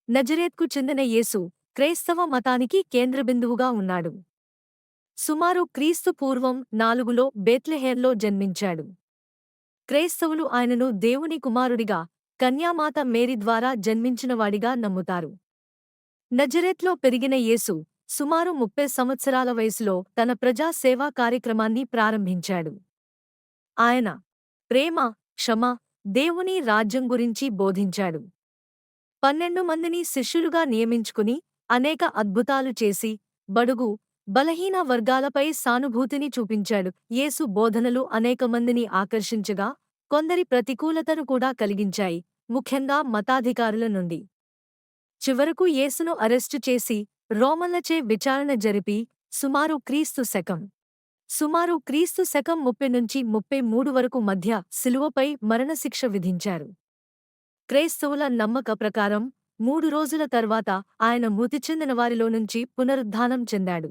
నజరేత్కు చెందిన యేసు క్రైస్తవ మతానికి కేంద్రబిందువుగా ఉన్నాడు. సుమారు క్రీస్తు పూర్వం 4లో బేత్లెహేంలో జన్మించాడు. క్రైస్తవులు ఆయనను దేవుని కుమారుడిగా, కన్యామాత మేరీ ద్వారా జన్మించినవాడిగా నమ్ముతారు. నజరేత్లో పెరిగిన యేసు సుమారు 30 సంవత్సరాల వయసులో తన ప్రజా సేవా కార్యక్రమాన్ని ప్రారంభించాడు. ఆయన ప్రేమ, క్షమ, దేవుని రాజ్యం గురించి బోధించాడు. 12 మందిని శిష్యులుగా నియమించుకుని అనేక అద్భుతాలు చేసి బడుగు, బలహీన వర్గాలపై సానుభూతిని చూపించాడు. యేసు బోధనలు అనేక మందిని ఆకర్షించగా, కొందరి ప్రతికూలతను కూడా కలిగించాయి, ముఖ్యంగా మతాధికారుల నుండి. చివరకు యేసును అరెస్టు చేసి రోమన్లచే విచారణ జరిపి సుమారు క్రీస్తు శకం 30 నుంచి 33 వరకు మధ్య శిలువపై మరణశిక్ష విధించారు. క్రైస్తవుల నమ్మక ప్రకారం 3 రోజుల తర్వాత ఆయన మృతి చెందిన వారిలో నుంచి పునరుద్ధానం చెందాడు.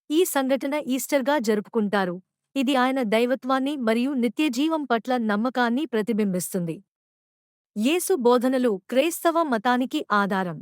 ఈ సంఘటన ఈస్టర్గా జరుపుకుంటారు. ఇది ఆయన దైవత్వాన్ని మరియు నిత్యజీవం పట్ల నమ్మకాన్ని ప్రతిబింబిస్తుంది. యేసు బోధనలు క్రైస్తవ మతానికి ఆధారం.